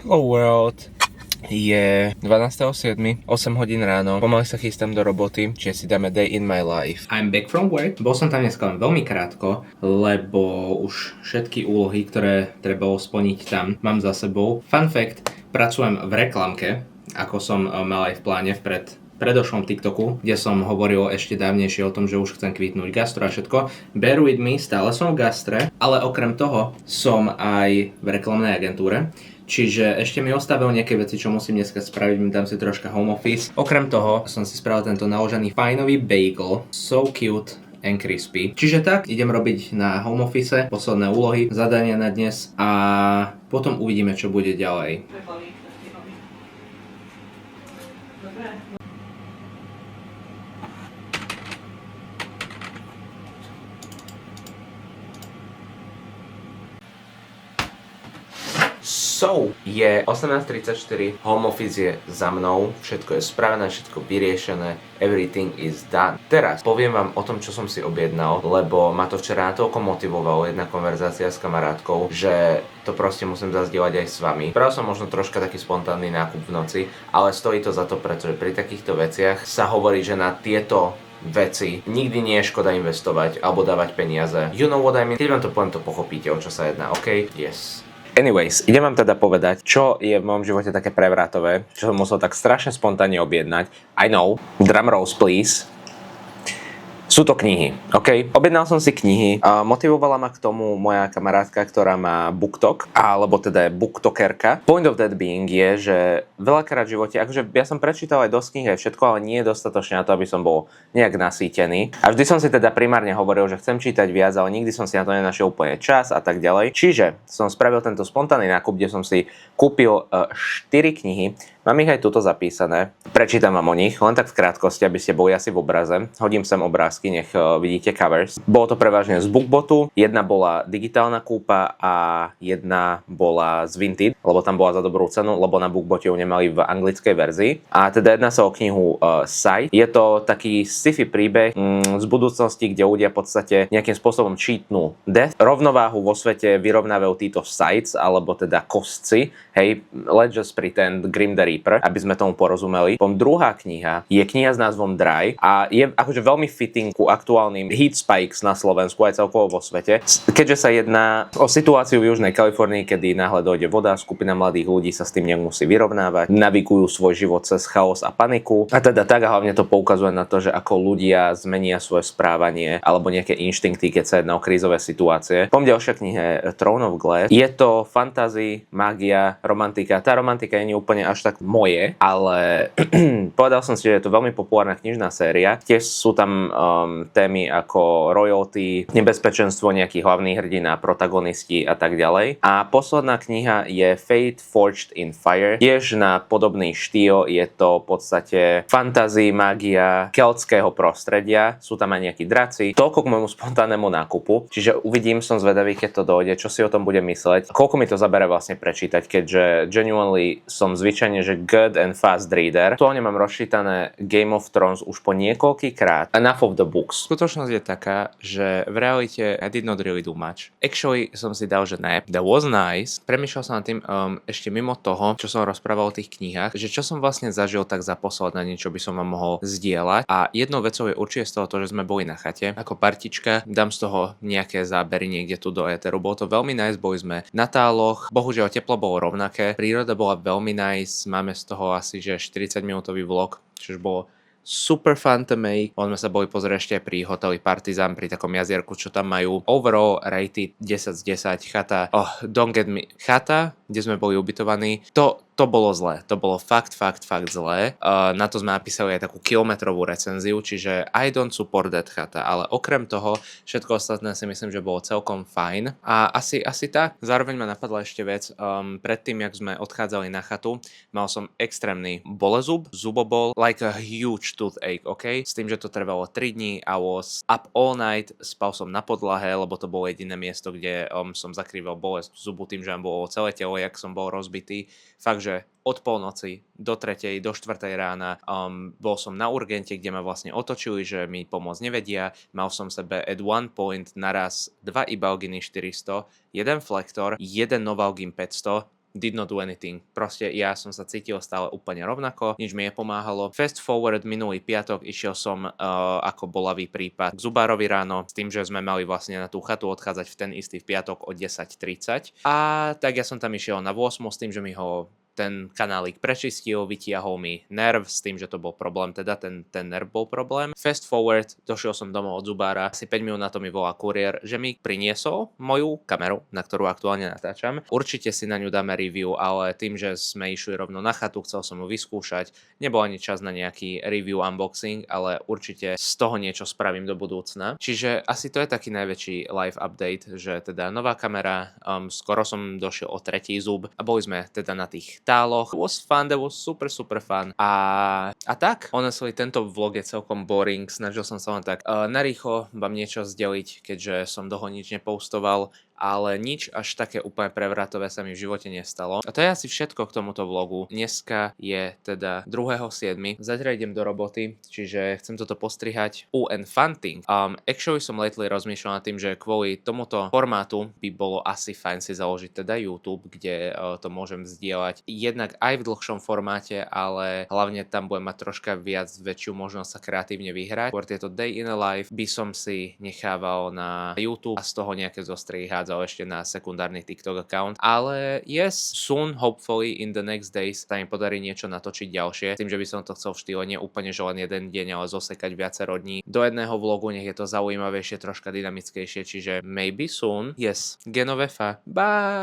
Hello world. Je 12.7, 8 hodín ráno, pomaly sa chystám do roboty, čiže si dáme day in my life. I'm back from work. Bol som tam dneska len veľmi krátko, lebo už všetky úlohy, ktoré treba splniť tam, mám za sebou. Fun fact, pracujem v reklamke, ako som mal aj v pláne v predošlom TikToku, kde som hovoril ešte dávnejšie o tom, že už chcem kvitnúť gastro a všetko. Bear with me, stále som v gastre, ale okrem toho som aj v reklamnej agentúre. Čiže ešte mi ostávajú nejaké veci, čo musím dneska spraviť, dám si troška home office. Okrem toho som si spravil tento naložený fajnový bagel, so cute and crispy. Čiže tak, idem robiť na home office posledné úlohy, zadania na dnes a potom uvidíme, čo bude ďalej. So, je 18.34, home office je za mnou, všetko je spravené, všetko vyriešené, everything is done. Teraz poviem vám o tom, čo som si objednal, lebo ma to včera toľko motivovalo, jedna konverzácia s kamarátkou, že to proste musím zazdieľať aj s vami. Spravil som možno troška taký spontánny nákup v noci, ale stojí to za to, pretože pri takýchto veciach sa hovorí, že na tieto veci nikdy nie je škoda investovať alebo dávať peniaze. You know what I mean? Keď vám to poviem, to pochopíte, o čo sa jedná, ok? Yes. Anyways, idem vám teda povedať, čo je v mojom živote také prevratové, čo som musel tak strašne spontánne objednať. I know, drum rolls please. Sú to knihy, ok? Objednal som si knihy, motivovala ma k tomu moja kamarátka, ktorá má BookTok, alebo teda je booktokerka. Point of that being je, že veľakrát v živote, akože ja som prečítal aj dosť kníh, aj všetko, ale nie je dostatočne na to, aby som bol nejak nasýtený. A vždy som si teda primárne hovoril, že chcem čítať viac, ale nikdy som si na to nenašiel úplne čas a tak ďalej. Čiže som spravil tento spontánny nákup, kde som si kúpil 4 knihy. Mám ich aj tuto zapísané, prečítam vám o nich, len tak v krátkosti, aby ste boli asi v obraze. Hodím sem obrázky, nech vidíte covers. Bolo to prevažne z Bookbotu, jedna bola digitálna kúpa a jedna bola z Vinted, lebo tam bola za dobrú cenu, lebo na Bookbote ju nemali v anglickej verzii. A teda jedná sa o knihu Sight. Je to taký sci-fi príbeh z budúcnosti, kde ľudia v podstate nejakým spôsobom cheatnú death. Rovnováhu vo svete vyrovnávajú títo sights, alebo teda kostci. Hej, let's just pretend Grim the Reaper, aby sme tomu porozumeli. Potom druhá kniha je kniha s názvom Dry a je akože veľmi fitting ku aktuálnym heat spikes na Slovensku aj celkovo vo svete. Keďže sa jedná o situáciu v Južnej Kalifornii, kedy náhle dojde voda, skupina mladých ľudí sa s tým nemusí vyrovnávať, navigujú svoj život cez chaos a paniku. A teda tak a hlavne to poukazuje na to, že ako ľudia zmenia svoje správanie alebo nejaké inštinkty, keď sa jedná o krízové situácie. Potom ďalšia kniha je Throne of Glass. Je to fantasy, mágia, romantika. Tá romantika nie je úplne až tak moje, ale povedal som si, že je to veľmi populárna knižná séria. Tiež sú tam témy ako royalty, nebezpečenstvo nejakých hlavných hrdín a protagonisti a tak ďalej. A posledná kniha je Fate Forged in Fire. Tiež na podobný štýl, je to v podstate fantasy, mágia, keltského prostredia. Sú tam aj nejakí draci. Toľko k môjmu spontánnemu nákupu. Čiže uvidím, som zvedavý, keď to dojde, čo si o tom budem mysleť. Koľko mi to zabere vlastne prečítať, keďže genuinely som zvyčajne, že good and fast reader. Aktuálne mám rozčítané Game of Thrones už po niekoľkýkrát. Enough of the books. Skutočnosť je taká, že v realite I did not really do much. Actually som si dal, že nap. That was nice. Premýšľal som nad tým ešte mimo toho, čo som rozprával o tých knihách, že čo som vlastne zažil tak za posledné niečo by som vám mohol zdieľať. A jednou vecou je určite z toho to, že sme boli na chate ako partička. Dám z toho nejaké zábery niekde tu do éteru. Bolo to veľmi nice, boli sme na táloch. Bohužiaľ teplo bolo rovnaké. Príroda bola veľmi nice. Máme z toho asi že 40 minútový vlog, čiže bolo super fun to make. Sme sa boli pozrieť ešte pri hoteli Partizan, pri takom jazierku, čo tam majú. Overall rated 10 z 10. Chata, don't get me, chata, kde sme boli ubytovaní, to bolo zlé. To bolo fakt zlé. Na to sme napísali aj takú kilometrovú recenziu, čiže I don't support that chata, ale okrem toho, všetko ostatné si myslím, že bolo celkom fajn. A asi tak. Zároveň ma napadla ešte vec. Predtým, jak sme odchádzali na chatu, mal som extrémny bolezub, zubobol, like a huge toothache, ok? S tým, že to trvalo 3 dní, I was up all night, spal som na podlahe, lebo to bolo jediné miesto, kde som zakrýval bolesť zubu tým, že mám bolo celé telo, jak som bol rozbitý. Fakt, že od polnoci do 3. do 4. rána bol som na urgente, kde ma vlastne otočili, že mi pomôcť nevedia. Mal som sebe at one point naraz 2 Ibalginy 400, jeden Flektor, jeden Novalgin 500 did not do anything. Proste ja som sa cítil stále úplne rovnako, nič mi nepomáhalo. Fast forward minulý piatok išiel som ako bolavý prípad k zubárovi ráno, s tým, že sme mali vlastne na tú chatu odchádzať v ten istý v piatok o 10:30. A tak ja som tam išiel na 8 s tým, že mi ho ten kanálik prečistil, vytiahol mi nerv s tým, že to bol problém, teda ten nerv bol problém. Fast forward, došiel som domov od zubára, asi 5 minút na to mi volá kuriér, že mi priniesol moju kameru, na ktorú aktuálne natáčam. Určite si na ňu dáme review, ale tým, že sme išli rovno na chatu, chcel som ju vyskúšať, nebol ani čas na nejaký review unboxing, ale určite z toho niečo spravím do budúcna. Čiže asi to je taký najväčší live update, že teda nová kamera, skoro som došiel o tretí zub a boli sme teda na tých táloch. It was fun, that was super fun. A tak, honestly, tento vlog je celkom boring, snažil som sa len tak narýchlo vám niečo zdeliť, keďže som dlho nič nepoustoval, ale nič až také úplne prevratové sa mi v živote nestalo. A to je asi všetko k tomuto vlogu. Dneska je teda 2.7. Zajtra idem do roboty, čiže chcem toto postrihať. And fun thing. Actually som lately rozmýšľal nad tým, že kvôli tomuto formátu by bolo asi fajn si založiť teda YouTube, kde to môžem zdieľať jednak aj v dlhšom formáte, ale hlavne tam budem mať troška väčšiu možnosť sa kreatívne vyhrať. Por tieto day in a life by som si nechával na YouTube a z toho nejaké zostrehy hádzal ešte na sekundárny TikTok account. Ale yes, soon, hopefully in the next days sa mi podarí niečo natočiť ďalšie. Tým, že by som to chcel v štýle nie úplne, že len jeden deň, ale zosekať viacero dní do jedného vlogu, nech je to zaujímavejšie, troška dynamickejšie, čiže maybe soon. Yes, Genovefa. Bye!